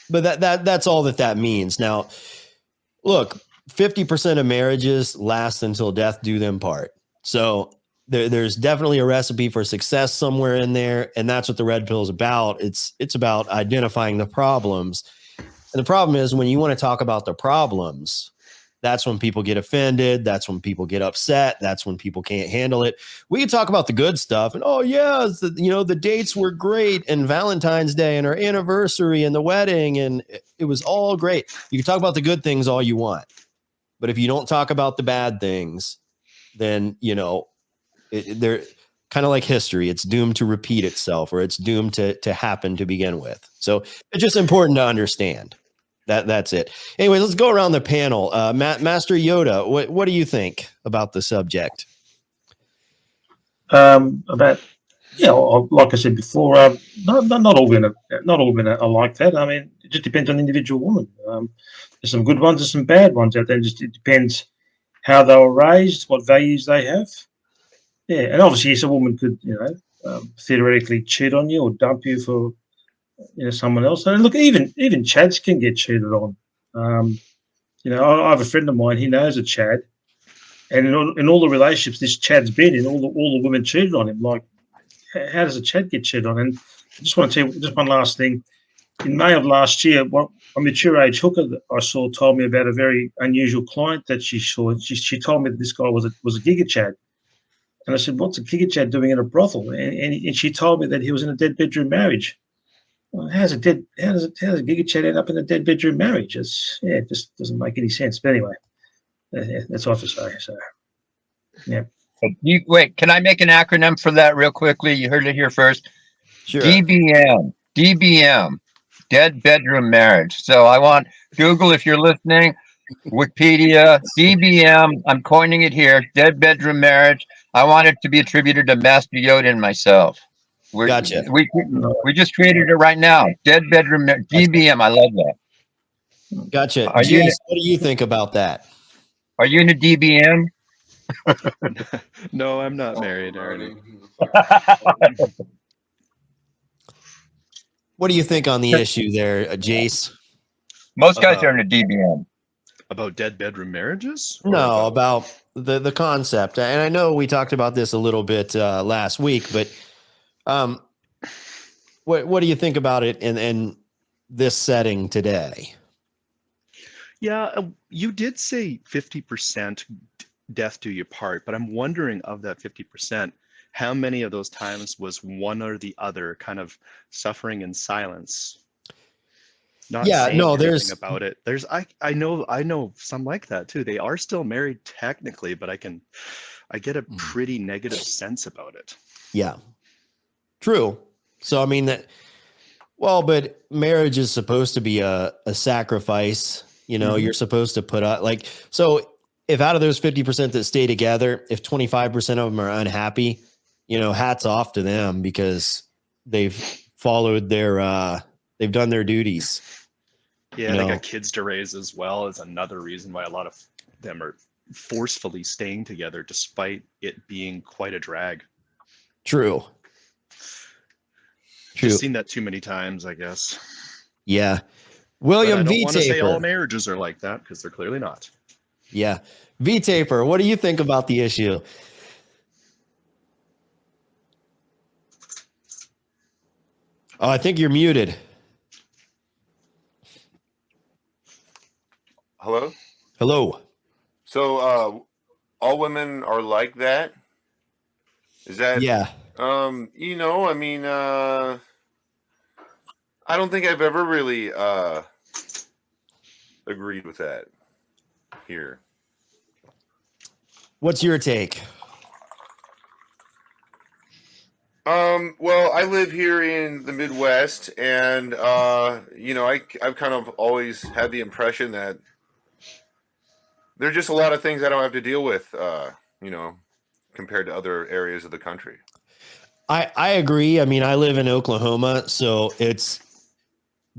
But that's all that means. Now, look, 50% of marriages last until death do them part. So there's definitely a recipe for success somewhere in there, and that's what the red pill is about. It's about identifying the problems. And the problem is, when you want to talk about the problems, that's when people get offended. That's when people get upset. That's when people can't handle it. We can talk about the good stuff and, oh yeah, the dates were great, and Valentine's Day and our anniversary and the wedding, and it was all great. You can talk about the good things all you want, but if you don't talk about the bad things, then they're kind of like history. It's doomed to repeat itself, or it's doomed to happen to begin with. So it's just important to understand. That's it. Anyway, let's go around the panel. Master Yoda, what do you think about the subject? Like I said before, not all women are like that. I mean, it just depends on the individual woman. There's some good ones, there's some bad ones out there. It depends how they were raised, what values they have. Yeah, and obviously, yes, a woman could, theoretically cheat on you or dump you for someone else. And look, even Chads can get cheated on. I have a friend of mine. He knows a Chad, and in all the relationships this Chad's been in, all the women cheated on him. Like, how does a Chad get cheated on? And I just want to tell you just one last thing. In May of last year, a mature age hooker that I saw told me about a very unusual client that she saw. She told me that this guy was a Giga Chad. And I said, "What's a Giga Chad doing in a brothel?" And she told me that he was in a dead bedroom marriage. Well, how does a Giga Chad end up in a dead bedroom marriage? It just doesn't make any sense. But anyway, that's all I have to say. So, yeah. Wait, can I make an acronym for that real quickly? You heard it here first. Sure. DBM, dead bedroom marriage. So I want Google, if you're listening, Wikipedia, DBM. I'm coining it here. Dead bedroom marriage. I want it to be attributed to Master Yoda and myself. Gotcha. We just created it right now. Dead bedroom DBM. I love that. Gotcha. Jace, what do you think about that? Are you in a DBM? No, I'm not married, Ernie. What do you think on the issue there, Jace? Most guys are in a DBM. About dead bedroom marriages? No, about the concept. And I know we talked about this a little bit last week, but what do you think about it in this setting today? Yeah, you did say 50% death do you part, but I'm wondering, of that 50%, how many of those times was one or the other kind of suffering in silence? Not saying anything about it. I know some like that too. They are still married technically, but I get a pretty negative sense about it. Yeah. True. So I mean but marriage is supposed to be a sacrifice. You're supposed to put up so if out of those 50% that stay together, if 25% of them are unhappy, hats off to them, because they've followed they've done their duties. Yeah, they got kids to raise as well, as another reason why a lot of them are forcefully staying together despite it being quite a drag. True. Just seen that too many times, I guess. Yeah. William V. I don't want to say all Taper. marriages are like that, because they're clearly not. Yeah. V. Taper, what do you think about the issue? Oh, I think you're muted. Hello? Hello. So, all women are like that? Is that, Yeah. you know, I mean, I don't think I've ever really agreed with that here. What's your take? Well, I live here in the Midwest, and you know, I've kind of always had the impression that there's just a lot of things I don't have to deal with, you know, compared to other areas of the country. I agree. I mean, I live in Oklahoma, so it's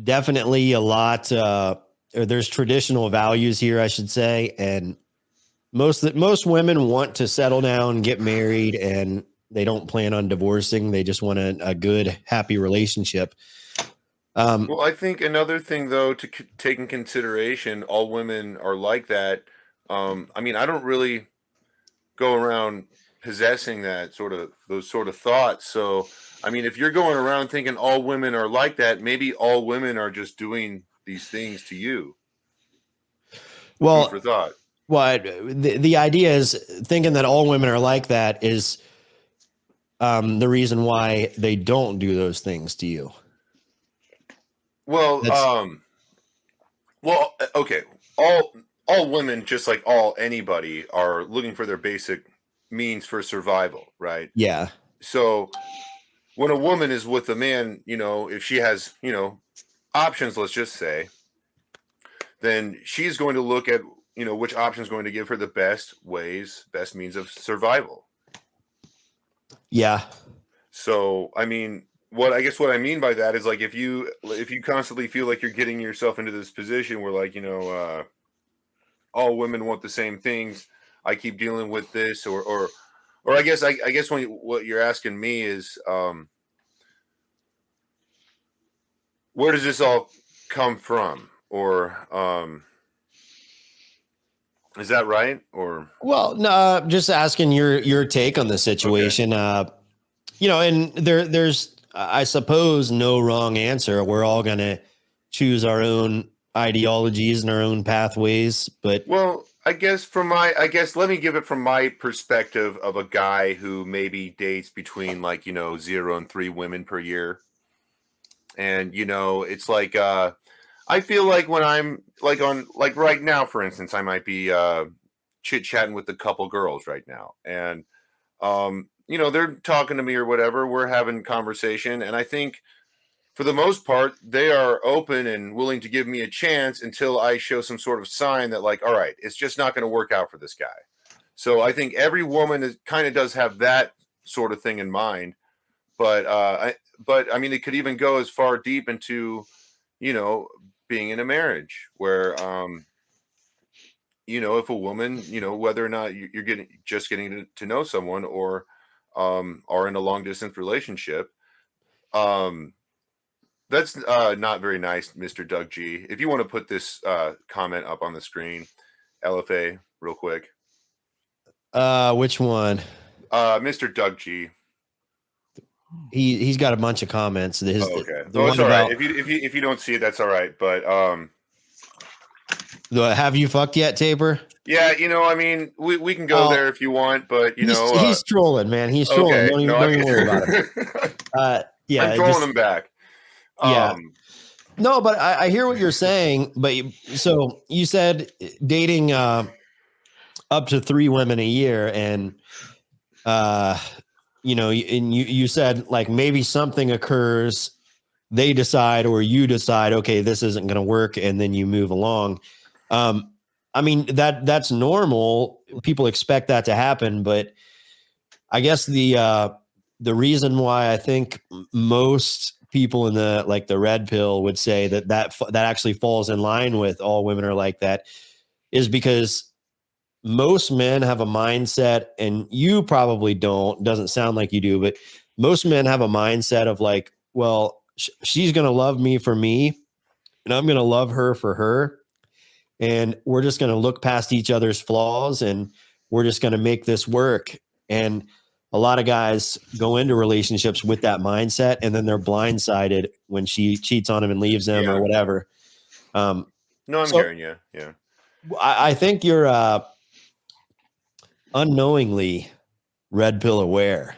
definitely a lot. Or there's traditional values here, I should say, and most women want to settle down, get married, and they don't plan on divorcing. They just want a good, happy relationship. Well, I think another thing, though, to take in consideration, all women are like that. I mean, I don't really go around possessing those sort of thoughts. So, I mean, if you're going around thinking all women are like that, maybe all women are just doing these things to you. Food for Well, thought. the idea is thinking that all women are like that is the reason why they don't do those things to you. Well, That's- okay. All women, just like anybody, are looking for their basic means for survival, right? Yeah. So when a woman is with a man, you know, if she has, you know, options, let's just say, then she's going to look at, you know, which option is going to give her the best means of survival. Yeah. So, I mean, what I mean by that is, like, if you constantly feel like you're getting yourself into this position where, like, you know, all women want the same things, I keep dealing with this, or I guess what you're asking me is, where does this all come from? Or is that right? Or Well, no, just asking your take on the situation. You know, and there's I suppose no wrong answer. We're all gonna choose our own ideologies and our own pathways, but well, I guess let me give it from my perspective of a guy who maybe dates between, like, you know, 0 and 3 women per year. And, you know, it's like, I feel like when I'm like right now, for instance, I might be chit chatting with a couple girls right now, and you know, they're talking to me or whatever. We're having conversation, and I think for the most part, they are open and willing to give me a chance until I show some sort of sign that, like, all right, it's just not going to work out for this guy. So I think every woman kind of does have that sort of thing in mind, but I mean, it could even go as far deep into, you know, being in a marriage where, you know, if a woman, you know, whether or not you're getting to know someone, or are in a long distance relationship, that's not very nice, Mr. Doug G. If you want to put this comment up on the screen, LFA, real quick. which one? Mr. Doug G. He's got a bunch of comments. Okay. The Well, one it's all right. about If you don't see it, that's all right. But the have you fucked yet, Taper? yeah, you know, I mean, we can go there if you want, but you know, he's trolling, man. He's trolling. okay, Don't even worry about it. Yeah, I'm trolling him back. Yeah. No, but I hear what you're saying. But so you said dating up to 3 women a year, and you know, and you said, like, maybe something occurs, they decide, or you decide, okay, this isn't going to work, and then you move along. I mean, that's normal. People expect that to happen, but I guess the reason why I think most people in the red pill would say that actually falls in line with all women are like that is because most men have a mindset, and you probably don't, doesn't sound like you do, but most men have a mindset of, like, well, she's going to love me for me, and I'm going to love her for her. And we're just going to look past each other's flaws, and we're just going to make this work. And a lot of guys go into relationships with that mindset, and then they're blindsided when she cheats on him and leaves them or whatever. No, I'm hearing you. Yeah. I think you're unknowingly red pill aware.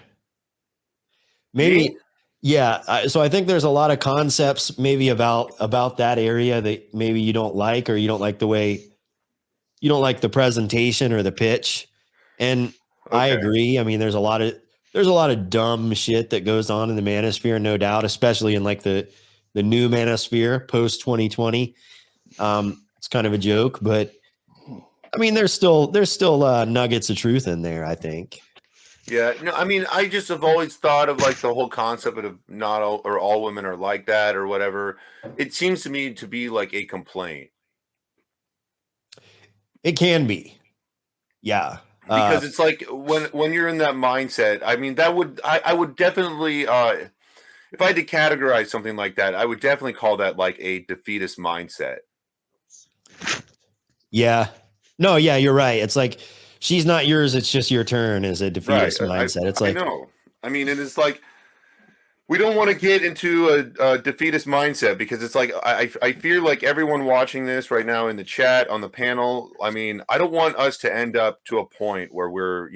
Maybe, yeah. So I think there's a lot of concepts maybe about that area that maybe you don't like, or you don't like the way, you don't like the presentation or the pitch. And I agree. I mean, there's a lot of dumb shit that goes on in the manosphere, no doubt, especially in like the new manosphere post 2020. It's kind of a joke, but I mean, there's still nuggets of truth in there, I think. Yeah, no, I mean, I just have always thought of like the whole concept of not all or all women are like that or whatever. It seems to me to be like a complaint. It can be. Yeah. Because it's like when you're in that mindset, I mean, I would definitely if I had to categorize something like that, I would definitely call that like a defeatist mindset. Yeah. No, yeah, you're right. It's like, she's not yours, it's just your turn, is a defeatist mindset. It's like, I know. I mean, and it's like, we don't want to get into a defeatist mindset, because it's like, I fear like everyone watching this right now in the chat, on the panel, I mean, I don't want us to end up to a point where we're,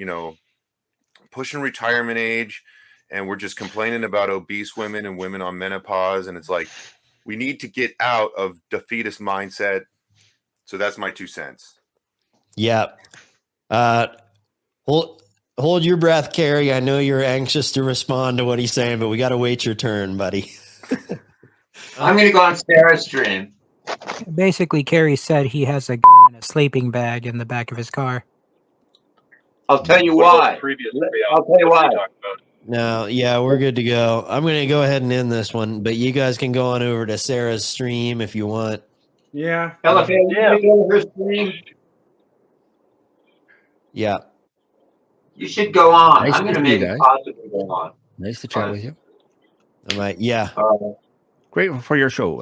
pushing retirement age and we're just complaining about obese women and women on menopause. And it's like, we need to get out of defeatist mindset. So that's my 2 cents. yeah. Hold your breath, Carrie. I know you're anxious to respond to what he's saying, but we got to wait your turn, buddy. I'm going to go on Sarah's stream. Basically, Carrie said he has a gun and a sleeping bag in the back of his car. I'll tell you why. I'll tell you why. No, yeah, we're good to go. I'm going to go ahead and end this one, but you guys can go on over to Sarah's stream if you want. Yeah. Elephant, yeah. Go to her stream. Yeah. You should go on. Nice I'm going to to meet make you it guys. possible to go on. Nice to chat with you. All right. Yeah. Grateful for your show,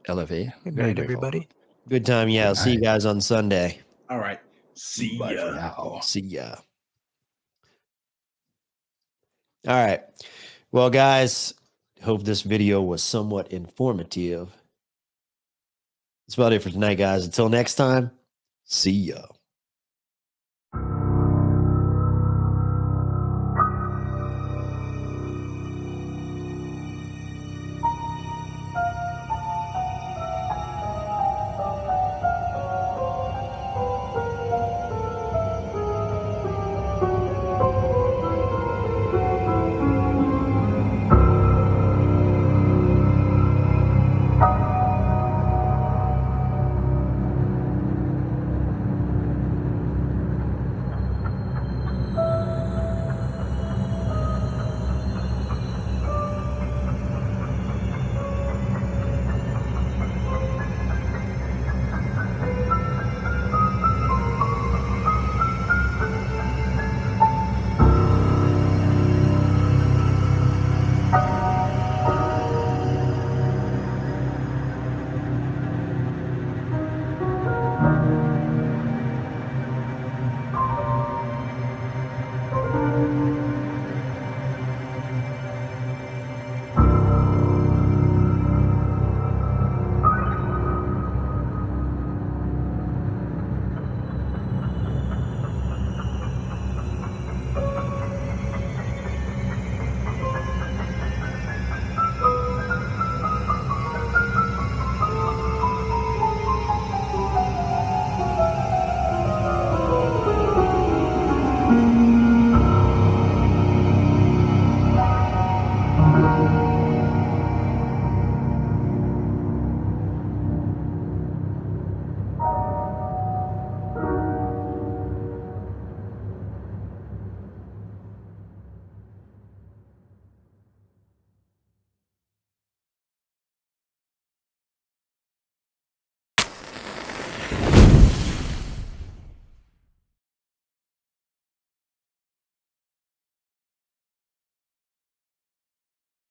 LFA. Good night, everybody. Good time. Yeah. I'll see you guys on Sunday. All right. See Bye ya. for now. See ya. All right. Well, guys, hope this video was somewhat informative. That's about it for tonight, guys. Until next time, see ya.